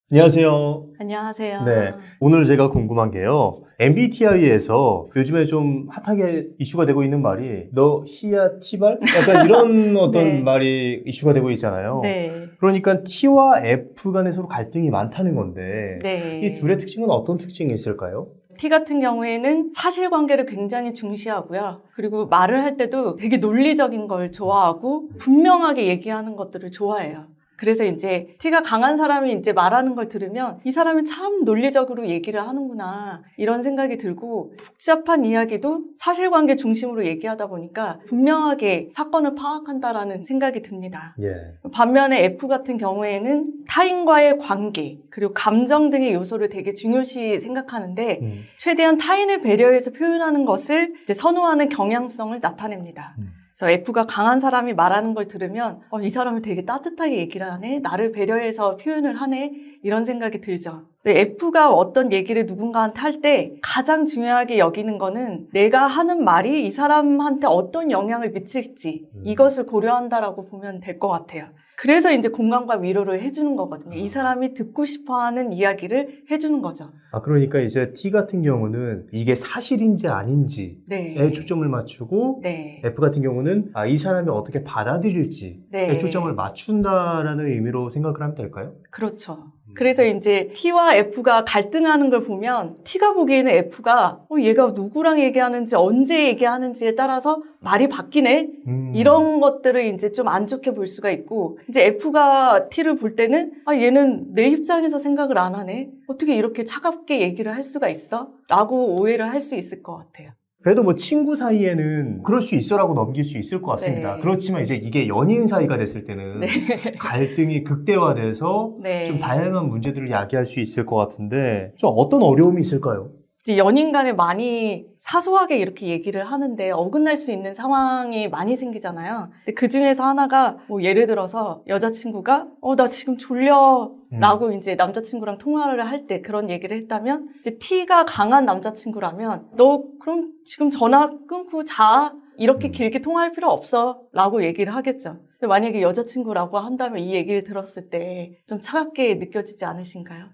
안녕하세요. 안녕하세요. 네, 오늘 제가 궁금한 게요. MBTI에서 요즘에 좀 핫하게 이슈가 되고 있는 말이 너 C야 T발? 약간 이런 어떤 네. 말이 이슈가 되고 있잖아요. 네. 그러니까 T와 F 간에 서로 갈등이 많다는 건데 네. 이 둘의 특징은 어떤 특징이 있을까요? T 같은 경우에는 사실관계를 굉장히 중시하고요. 그리고 말을 할 때도 되게 논리적인 걸 좋아하고 분명하게 얘기하는 것들을 좋아해요. 그래서 이제 T가 강한 사람이 이제 말하는 걸 들으면 이 사람이 참 논리적으로 얘기를 하는구나 이런 생각이 들고 복잡한 이야기도 사실관계 중심으로 얘기하다 보니까 분명하게 사건을 파악한다라는 생각이 듭니다. 예. 반면에 F 같은 경우에는 타인과의 관계 그리고 감정 등의 요소를 되게 중요시 생각하는데 최대한 타인을 배려해서 표현하는 것을 이제 선호하는 경향성을 나타냅니다. 그래서 F가 강한 사람이 말하는 걸 들으면 이 사람이 되게 따뜻하게 얘기를 하네, 나를 배려해서 표현을 하네 이런 생각이 들죠. 근데 F가 어떤 얘기를 누군가한테 할 때 가장 중요하게 여기는 거는 내가 하는 말이 이 사람한테 어떤 영향을 미칠지 이것을 고려한다라고 보면 될 것 같아요. 그래서 이제 공감과 위로를 해주는 거거든요. 이 사람이 듣고 싶어하는 이야기를 해주는 거죠. 그러니까 이제 T 같은 경우는 이게 사실인지 아닌지에 네. 초점을 맞추고 네. F 같은 경우는 이 사람이 어떻게 받아들일지에 네. 초점을 맞춘다라는 의미로 생각을 하면 될까요? 그렇죠. 그래서 이제 T와 F가 갈등하는 걸 보면 T가 보기에는 F가 얘가 누구랑 얘기하는지 언제 얘기하는지에 따라서 말이 바뀌네 이런 것들을 이제 좀 안 좋게 볼 수가 있고 이제 F가 T를 볼 때는 얘는 내 입장에서 생각을 안 하네 어떻게 이렇게 차갑게 얘기를 할 수가 있어? 라고 오해를 할 수 있을 것 같아요. 그래도 뭐 친구 사이에는 그럴 수 있어라고 넘길 수 있을 것 같습니다. 네. 그렇지만 이제 이게 연인 사이가 됐을 때는 네. 갈등이 극대화돼서 네. 좀 다양한 문제들을 야기할 수 있을 것 같은데 좀 어떤 어려움이 있을까요? 이제 연인 간에 많이 사소하게 이렇게 얘기를 하는데 어긋날 수 있는 상황이 많이 생기잖아요. 근데 그 중에서 하나가 뭐 예를 들어서 여자친구가 나 지금 졸려 라고 이제 남자친구랑 통화를 할 때 그런 얘기를 했다면 이제 T가 강한 남자친구라면 너 그럼 지금 전화 끊고 자 이렇게 길게 통화할 필요 없어 라고 얘기를 하겠죠. 근데 만약에 여자친구라고 한다면 이 얘기를 들었을 때 좀 차갑게 느껴지지 않으신가요?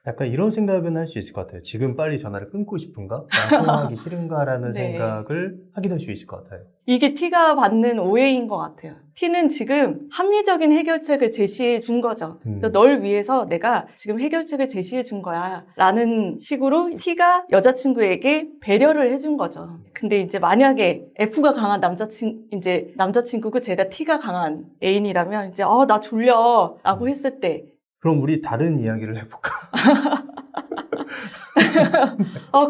약간 이런 생각은 할 수 있을 것 같아요. 지금 빨리 전화를 끊고 싶은가? 나랑 통화하기 싫은가라는 네. 생각을 하게 될 수 있을 것 같아요. 이게 T가 받는 오해인 것 같아요. T는 지금 합리적인 해결책을 제시해 준 거죠. 그래서 널 위해서 내가 지금 해결책을 제시해 준 거야. 라는 식으로 T가 여자친구에게 배려를 해준 거죠. 근데 이제 만약에 F가 강한 남자친구고 제가 T가 강한 애인이라면 이제 나 졸려 라고 했을 때 그럼 우리 다른 이야기를 해볼까?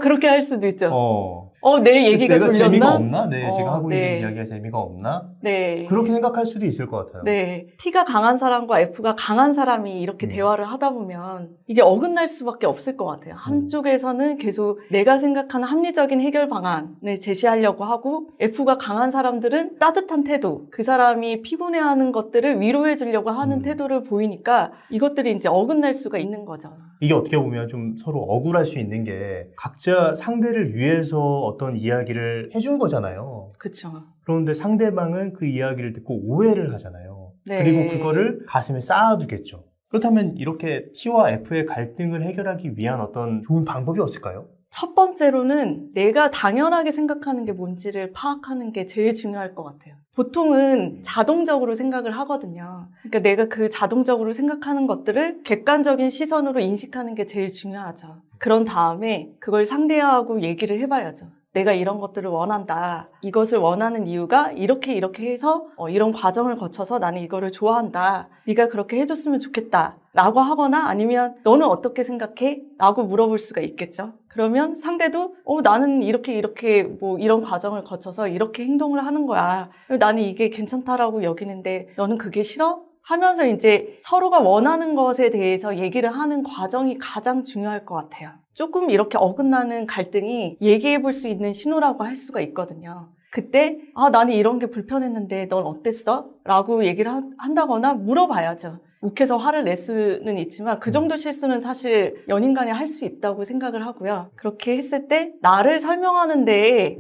그렇게 할 수도 있죠. 내 얘기가 내가 졸렸나? 재미가 없나? 지금 하고 네. 있는 이야기가 재미가 없나? 네. 그렇게 생각할 수도 있을 것 같아요. 네. T가 강한 사람과 F가 강한 사람이 이렇게 대화를 하다 보면 이게 어긋날 수밖에 없을 것 같아요. 한쪽에서는 계속 내가 생각하는 합리적인 해결 방안을 제시하려고 하고 F가 강한 사람들은 따뜻한 태도, 그 사람이 피곤해하는 것들을 위로해 주려고 하는 태도를 보이니까 이것들이 이제 어긋날 수가 있는 거죠. 이게 어떻게 보면 좀 서로 억울할 수 있는 게 각자 상대를 위해서 어떤 이야기를 해준 거잖아요. 그렇죠. 그런데 상대방은 그 이야기를 듣고 오해를 하잖아요. 네. 그리고 그거를 가슴에 쌓아두겠죠. 그렇다면 이렇게 T와 F의 갈등을 해결하기 위한 어떤 좋은 방법이 없을까요? 첫 번째로는 내가 당연하게 생각하는 게 뭔지를 파악하는 게 제일 중요할 것 같아요. 보통은 자동적으로 생각을 하거든요. 그러니까 내가 그 자동적으로 생각하는 것들을 객관적인 시선으로 인식하는 게 제일 중요하죠. 그런 다음에 그걸 상대하고 얘기를 해봐야죠. 내가 이런 것들을 원한다. 이것을 원하는 이유가 이렇게 해서 이런 과정을 거쳐서 나는 이거를 좋아한다. 네가 그렇게 해줬으면 좋겠다. 라고 하거나 아니면 너는 어떻게 생각해? 라고 물어볼 수가 있겠죠. 그러면 상대도 나는 이렇게 뭐 이런 과정을 거쳐서 이렇게 행동을 하는 거야. 나는 이게 괜찮다라고 여기는데 너는 그게 싫어? 하면서 이제 서로가 원하는 것에 대해서 얘기를 하는 과정이 가장 중요할 것 같아요. 조금 이렇게 어긋나는 갈등이 얘기해 볼 수 있는 신호라고 할 수가 있거든요. 그때 나는 이런 게 불편했는데 넌 어땠어? 라고 얘기를 한다거나 물어봐야죠. 욱해서 화를 낼 수는 있지만 그 정도 실수는 사실 연인 간에 할 수 있다고 생각을 하고요. 그렇게 했을 때 나를 설명하는 데에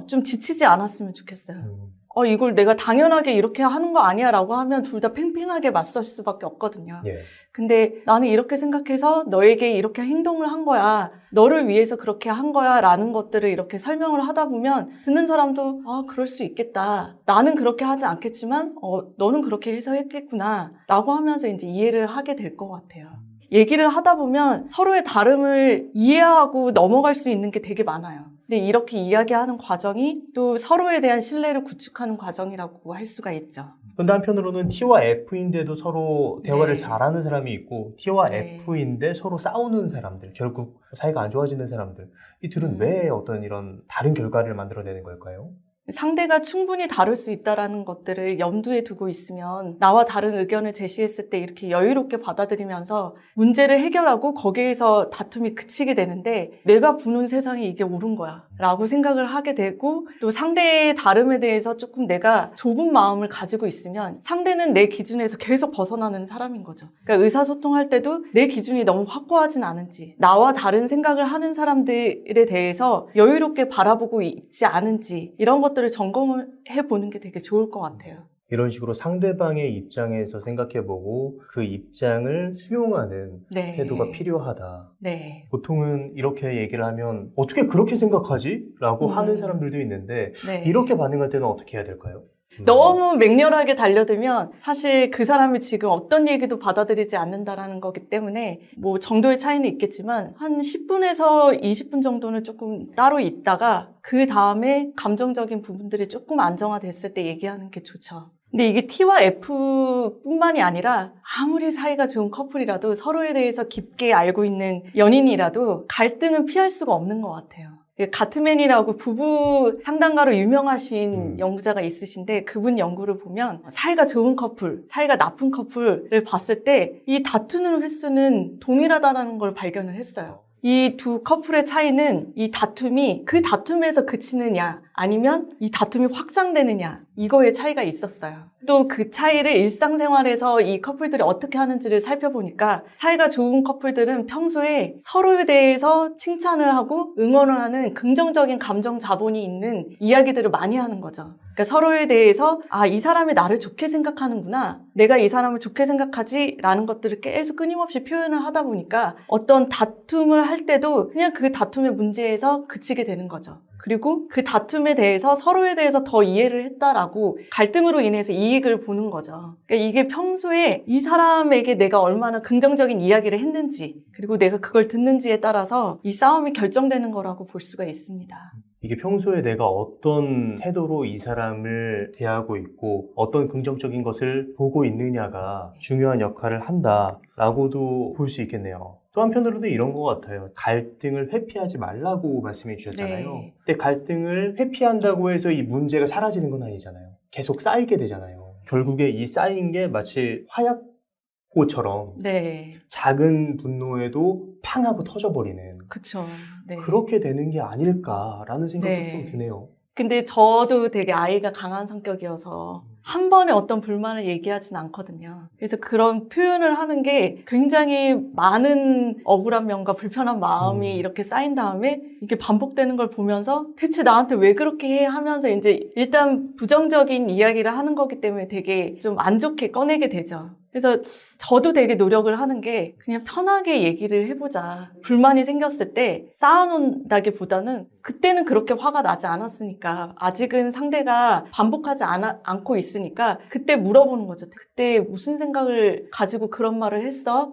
좀 지치지 않았으면 좋겠어요. 이걸 내가 당연하게 이렇게 하는 거 아니야 라고 하면 둘 다 팽팽하게 맞설 수밖에 없거든요. 예. 근데 나는 이렇게 생각해서 너에게 이렇게 행동을 한 거야. 너를 위해서 그렇게 한 거야. 라는 것들을 이렇게 설명을 하다 보면 듣는 사람도 그럴 수 있겠다. 나는 그렇게 하지 않겠지만 너는 그렇게 해서 했겠구나. 라고 하면서 이제 이해를 하게 될 것 같아요. 얘기를 하다 보면 서로의 다름을 이해하고 넘어갈 수 있는 게 되게 많아요. 근데 이렇게 이야기하는 과정이 또 서로에 대한 신뢰를 구축하는 과정이라고 할 수가 있죠. 근데 한편으로는 T와 F인데도 서로 대화를 네. 잘하는 사람이 있고 T와 네. F인데 서로 싸우는 사람들, 결국 사이가 안 좋아지는 사람들, 이 둘은 음. 왜 어떤 이런 다른 결과를 만들어내는 걸까요? 상대가 충분히 다를 수 있다는 것들을 염두에 두고 있으면 나와 다른 의견을 제시했을 때 이렇게 여유롭게 받아들이면서 문제를 해결하고 거기에서 다툼이 그치게 되는데 내가 보는 세상에 이게 옳은 거야 라고 생각을 하게 되고 또 상대의 다름에 대해서 조금 내가 좁은 마음을 가지고 있으면 상대는 내 기준에서 계속 벗어나는 사람인 거죠. 그러니까 의사소통할 때도 내 기준이 너무 확고하진 않은지 나와 다른 생각을 하는 사람들에 대해서 여유롭게 바라보고 있지 않은지 이런 것들을 점검을 해보는 게 되게 좋을 것 같아요. 이런 식으로 상대방의 입장에서 생각해보고 그 입장을 수용하는 네. 태도가 필요하다. 네. 보통은 이렇게 얘기를 하면 어떻게 그렇게 생각하지? 라고 하는 사람들도 있는데 네. 이렇게 반응할 때는 어떻게 해야 될까요? 너무 맹렬하게 달려들면 사실 그 사람이 지금 어떤 얘기도 받아들이지 않는다라는 거기 때문에 뭐 정도의 차이는 있겠지만 한 10분에서 20분 정도는 조금 따로 있다가 그 다음에 감정적인 부분들이 조금 안정화됐을 때 얘기하는 게 좋죠. 근데 이게 T와 F뿐만이 아니라 아무리 사이가 좋은 커플이라도 서로에 대해서 깊게 알고 있는 연인이라도 갈등은 피할 수가 없는 것 같아요. 가트맨이라고 부부 상담가로 유명하신 연구자가 있으신데 그분 연구를 보면 사이가 좋은 커플, 사이가 나쁜 커플을 봤을 때 이 다투는 횟수는 동일하다는 걸 발견을 했어요. 이 두 커플의 차이는 이 다툼이 그 다툼에서 그치느냐 아니면 이 다툼이 확장되느냐 이거의 차이가 있었어요. 또 그 차이를 일상생활에서 이 커플들이 어떻게 하는지를 살펴보니까 사이가 좋은 커플들은 평소에 서로에 대해서 칭찬을 하고 응원을 하는 긍정적인 감정 자본이 있는 이야기들을 많이 하는 거죠. 그러니까 서로에 대해서 이 사람이 나를 좋게 생각하는구나. 내가 이 사람을 좋게 생각하지 라는 것들을 계속 끊임없이 표현을 하다 보니까 어떤 다툼을 할 때도 그냥 그 다툼의 문제에서 그치게 되는 거죠. 그리고 그 다툼에 대해서 서로에 대해서 더 이해를 했다라고 갈등으로 인해서 이익을 보는 거죠. 그러니까 이게 평소에 이 사람에게 내가 얼마나 긍정적인 이야기를 했는지 그리고 내가 그걸 듣는지에 따라서 이 싸움이 결정되는 거라고 볼 수가 있습니다. 이게 평소에 내가 어떤 태도로 이 사람을 대하고 있고 어떤 긍정적인 것을 보고 있느냐가 중요한 역할을 한다라고도 볼 수 있겠네요. 또 한편으로도 이런 것 같아요. 갈등을 회피하지 말라고 말씀해 주셨잖아요. 네. 근데 갈등을 회피한다고 해서 이 문제가 사라지는 건 아니잖아요. 계속 쌓이게 되잖아요. 결국에 이 쌓인 게 마치 화약고처럼 네. 작은 분노에도 팡 하고 터져버리는 그쵸. 네. 그렇게 되는 게 아닐까라는 생각도 네. 좀 드네요. 근데 저도 되게 아이가 강한 성격이어서 한 번에 어떤 불만을 얘기하진 않거든요. 그래서 그런 표현을 하는 게 굉장히 많은 억울한 면과 불편한 마음이 이렇게 쌓인 다음에 이게 반복되는 걸 보면서 대체 나한테 왜 그렇게 해 하면서 이제 일단 부정적인 이야기를 하는 거기 때문에 되게 좀 안 좋게 꺼내게 되죠. 그래서 저도 되게 노력을 하는 게 그냥 편하게 얘기를 해보자. 불만이 생겼을 때 쌓아놓는다기보다는 그때는 그렇게 화가 나지 않았으니까 아직은 상대가 반복하지 않고 있으니까 그때 물어보는 거죠. 그때 무슨 생각을 가지고 그런 말을 했어?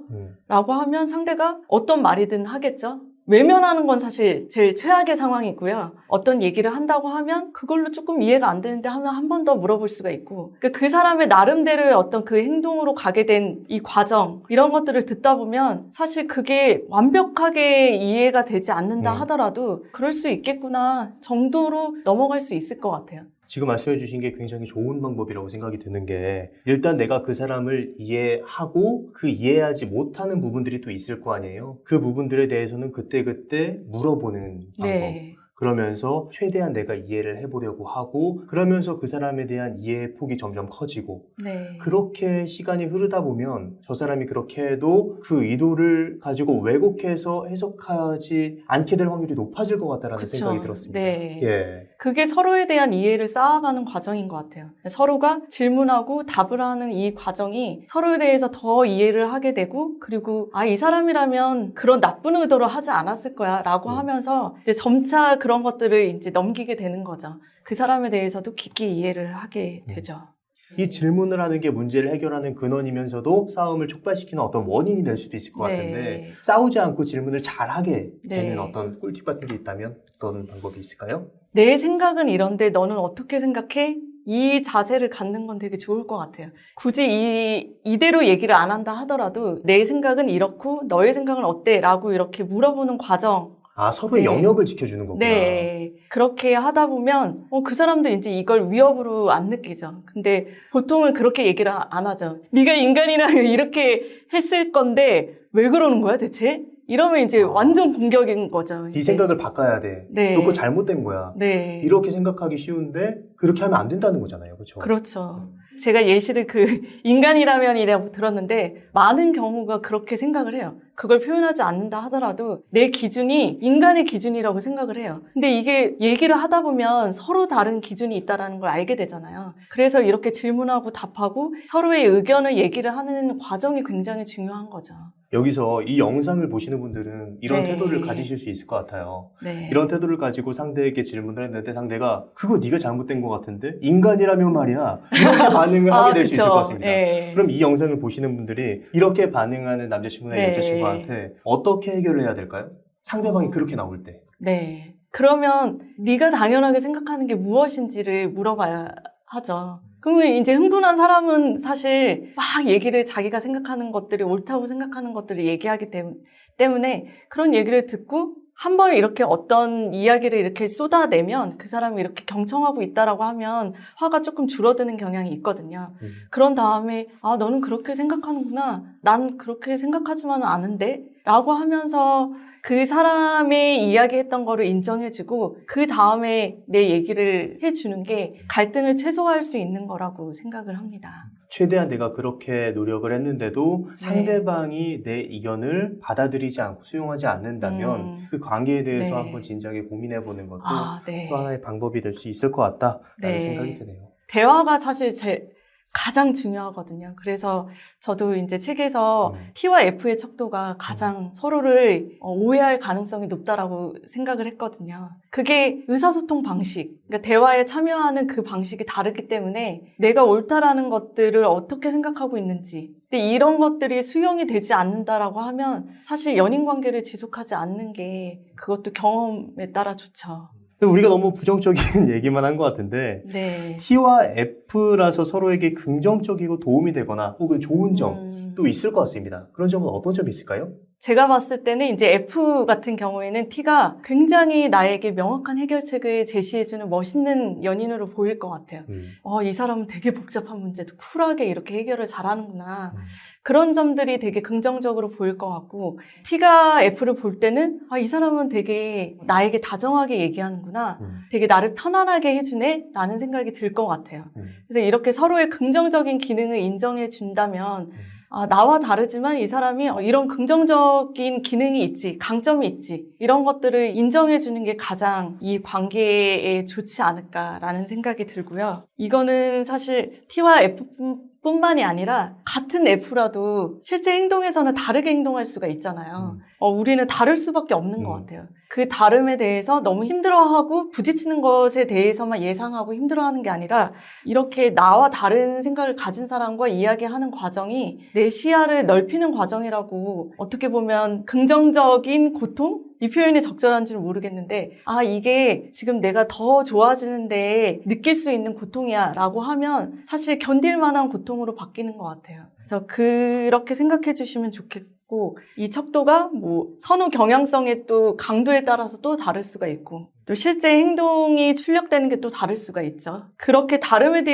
라고 하면 상대가 어떤 말이든 하겠죠. 외면하는 건 사실 제일 최악의 상황이고요. 어떤 얘기를 한다고 하면 그걸로 조금 이해가 안 되는데 하면 한 번 더 물어볼 수가 있고 그러니까 그 사람의 나름대로의 어떤 그 행동으로 가게 된 이 과정 이런 것들을 듣다 보면 사실 그게 완벽하게 이해가 되지 않는다 하더라도 그럴 수 있겠구나 정도로 넘어갈 수 있을 것 같아요. 지금 말씀해 주신 게 굉장히 좋은 방법이라고 생각이 드는 게 일단 내가 그 사람을 이해하고 그 이해하지 못하는 부분들이 또 있을 거 아니에요. 그 부분들에 대해서는 그때그때 물어보는 방법. 네. 그러면서 최대한 내가 이해를 해보려고 하고 그러면서 그 사람에 대한 이해의 폭이 점점 커지고 네. 그렇게 시간이 흐르다 보면 저 사람이 그렇게 해도 그 의도를 가지고 왜곡해서 해석하지 않게 될 확률이 높아질 것 같다라는 그쵸. 생각이 들었습니다. 네. 예. 그게 서로에 대한 이해를 쌓아가는 과정인 것 같아요. 서로가 질문하고 답을 하는 이 과정이 서로에 대해서 더 이해를 하게 되고, 그리고 이 사람이라면 그런 나쁜 의도로 하지 않았을 거야 라고 하면서 이제 점차 그런 것들을 이제 넘기게 되는 거죠. 그 사람에 대해서도 깊게 이해를 하게 되죠. 이 질문을 하는 게 문제를 해결하는 근원이면서도 싸움을 촉발시키는 어떤 원인이 될 수도 있을 것 네. 같은데 싸우지 않고 질문을 잘하게 되는 네. 어떤 꿀팁 같은 게 있다면 어떤 방법이 있을까요? 내 생각은 이런데 너는 어떻게 생각해? 이 자세를 갖는 건 되게 좋을 것 같아요. 굳이 이대로 얘기를 안 한다 하더라도 내 생각은 이렇고 너의 생각은 어때? 라고 이렇게 물어보는 과정. 서로의 네. 영역을 지켜주는 거구나. 네. 그렇게 하다 보면 그 사람도 이제 이걸 위협으로 안 느끼죠. 근데 보통은 그렇게 얘기를 안 하죠. 네가 인간이라 이렇게 했을 건데 왜 그러는 거야 대체? 이러면 이제 완전 공격인 거죠. 네 생각을 바꿔야 돼. 네. 너 그거 잘못된 거야. 네. 이렇게 생각하기 쉬운데 그렇게 하면 안 된다는 거잖아요. 그렇죠? 그렇죠. 제가 예시를 인간이라면이라고 들었는데 많은 경우가 그렇게 생각을 해요. 그걸 표현하지 않는다 하더라도 내 기준이 인간의 기준이라고 생각을 해요. 근데 이게 얘기를 하다 보면 서로 다른 기준이 있다는 걸 알게 되잖아요. 그래서 이렇게 질문하고 답하고 서로의 의견을 얘기를 하는 과정이 굉장히 중요한 거죠. 여기서 이 영상을 보시는 분들은 이런 네. 태도를 가지실 수 있을 것 같아요. 네. 이런 태도를 가지고 상대에게 질문을 했는데 상대가 그거 네가 잘못된 것 같은데 인간이라면 말이야 이렇게 반응을 하게 될 수 있을 것 같습니다. 네. 그럼 이 영상을 보시는 분들이 이렇게 반응하는 남자친구나 네. 여자친구한테 어떻게 해결을 해야 될까요? 상대방이 그렇게 나올 때. 네. 그러면 네가 당연하게 생각하는 게 무엇인지를 물어봐야 하죠. 그러면 이제 흥분한 사람은 사실 막 얘기를 자기가 생각하는 것들이 옳다고 생각하는 것들을 얘기하기 때문에 그런 얘기를 듣고 한 번 이렇게 어떤 이야기를 이렇게 쏟아내면 그 사람이 이렇게 경청하고 있다라고 하면 화가 조금 줄어드는 경향이 있거든요. 그런 다음에 너는 그렇게 생각하는구나. 난 그렇게 생각하지만은 않은데? 라고 하면서 그 사람의 이야기했던 거를 인정해주고 그 다음에 내 얘기를 해주는 게 갈등을 최소화할 수 있는 거라고 생각을 합니다. 최대한 내가 그렇게 노력을 했는데도 상대방이 내 의견을 받아들이지 않고 수용하지 않는다면 그 관계에 대해서 한번 진지하게 고민해보는 것도 또 하나의 방법이 될 수 있을 것 같다라는 생각이 드네요. 대화가 사실 가장 중요하거든요. 그래서 저도 이제 책에서 T와 F의 척도가 가장 서로를 오해할 가능성이 높다라고 생각을 했거든요. 그게 의사소통 방식, 그러니까 대화에 참여하는 그 방식이 다르기 때문에 내가 옳다라는 것들을 어떻게 생각하고 있는지, 근데 이런 것들이 수용이 되지 않는다라고 하면 사실 연인 관계를 지속하지 않는 게 그것도 경험에 따라 좋죠. 우리가 너무 부정적인 얘기만 한 것 같은데 T와 F라서 서로에게 긍정적이고 도움이 되거나 혹은 좋은 점도 있을 것 같습니다. 그런 점은 어떤 점이 있을까요? 제가 봤을 때는 이제 F 같은 경우에는 T가 굉장히 나에게 명확한 해결책을 제시해주는 멋있는 연인으로 보일 것 같아요. 이 사람은 되게 복잡한 문제도 쿨하게 이렇게 해결을 잘하는구나. 그런 점들이 되게 긍정적으로 보일 것 같고 T가 F를 볼 때는 이 사람은 되게 나에게 다정하게 얘기하는구나. 되게 나를 편안하게 해주네 라는 생각이 들 것 같아요. 그래서 이렇게 서로의 긍정적인 기능을 인정해 준다면 나와 다르지만 이 사람이 이런 긍정적인 기능이 있지, 강점이 있지, 이런 것들을 인정해 주는 게 가장 이 관계에 좋지 않을까라는 생각이 들고요. 이거는 사실 T와 F 뿐만이 아니라 같은 F라도 실제 행동에서는 다르게 행동할 수가 있잖아요. 우리는 다를 수밖에 없는 것 같아요. 그 다름에 대해서 너무 힘들어하고 부딪히는 것에 대해서만 예상하고 힘들어하는 게 아니라 이렇게 나와 다른 생각을 가진 사람과 이야기하는 과정이 내 시야를 넓히는 과정이라고 어떻게 보면 긍정적인 고통? 이 표현이 적절한지는 모르겠는데 이게 지금 내가 더 좋아지는데 느낄 수 있는 고통이야 라고 하면 사실 견딜 만한 고통으로 바뀌는 것 같아요. 그래서 그렇게 생각해 주시면 좋겠고 이 척도가 선후 경향성의 또 강도에 따라서 또 다를 수가 있고 또 실제 행동이 출력되는 게 또 다를 수가 있죠. 그렇게 다름에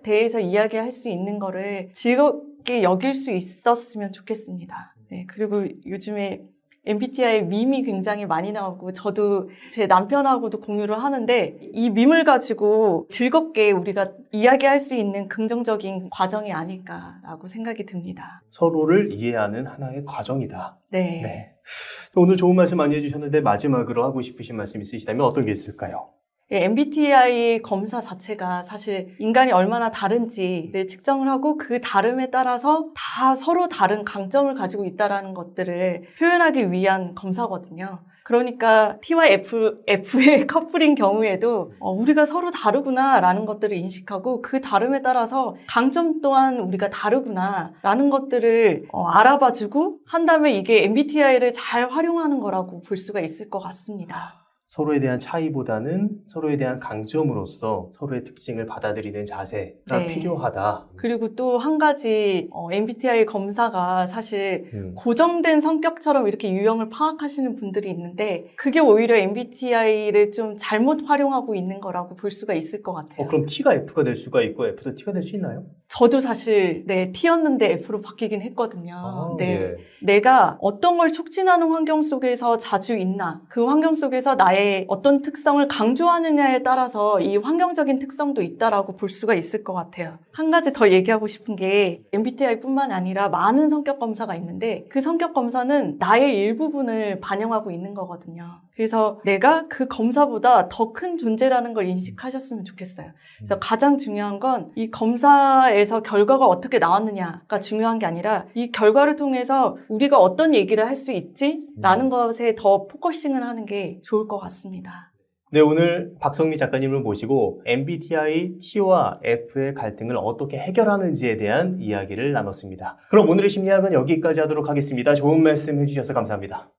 대해서 이야기할 수 있는 거를 즐겁게 여길 수 있었으면 좋겠습니다. 그리고 요즘에 MBTI 밈이 굉장히 많이 나오고 저도 제 남편하고도 공유를 하는데 이 밈을 가지고 즐겁게 우리가 이야기할 수 있는 긍정적인 과정이 아닐까라고 생각이 듭니다. 서로를 이해하는 하나의 과정이다. 네. 네. 오늘 좋은 말씀 많이 해주셨는데 마지막으로 하고 싶으신 말씀 있으시다면 어떤 게 있을까요? MBTI 검사 자체가 사실 인간이 얼마나 다른지를 측정을 하고 그 다름에 따라서 다 서로 다른 강점을 가지고 있다는 것들을 표현하기 위한 검사거든요. 그러니까 T와 F의 커플인 경우에도 우리가 서로 다르구나라는 것들을 인식하고 그 다름에 따라서 강점 또한 우리가 다르구나라는 것들을 알아봐주고 한다면 이게 MBTI를 잘 활용하는 거라고 볼 수가 있을 것 같습니다. 서로에 대한 차이보다는 서로에 대한 강점으로서 서로의 특징을 받아들이는 자세가 네. 필요하다. 그리고 또 한 가지 MBTI 검사가 사실 고정된 성격처럼 이렇게 유형을 파악하시는 분들이 있는데 그게 오히려 MBTI를 좀 잘못 활용하고 있는 거라고 볼 수가 있을 것 같아요. 그럼 T가 F가 될 수가 있고 F도 T가 될 수 있나요? 저도 사실 T였는데 F로 바뀌긴 했거든요. 네. 예. 내가 어떤 걸 촉진하는 환경 속에서 자주 있나, 그 환경 속에서 나의 어떤 특성을 강조하느냐에 따라서 이 환경적인 특성도 있다라고 볼 수가 있을 것 같아요. 한 가지 더 얘기하고 싶은 게 MBTI뿐만 아니라 많은 성격 검사가 있는데 그 성격 검사는 나의 일부분을 반영하고 있는 거거든요. 그래서 내가 그 검사보다 더 큰 존재라는 걸 인식하셨으면 좋겠어요. 그래서 가장 중요한 건 이 검사에서 결과가 어떻게 나왔느냐가 중요한 게 아니라 이 결과를 통해서 우리가 어떤 얘기를 할 수 있지? 라는 것에 더 포커싱을 하는 게 좋을 것 같습니다. 네, 오늘 박성미 작가님을 모시고 MBTI T와 F의 갈등을 어떻게 해결하는지에 대한 이야기를 나눴습니다. 그럼 오늘의 심리학은 여기까지 하도록 하겠습니다. 좋은 말씀 해주셔서 감사합니다.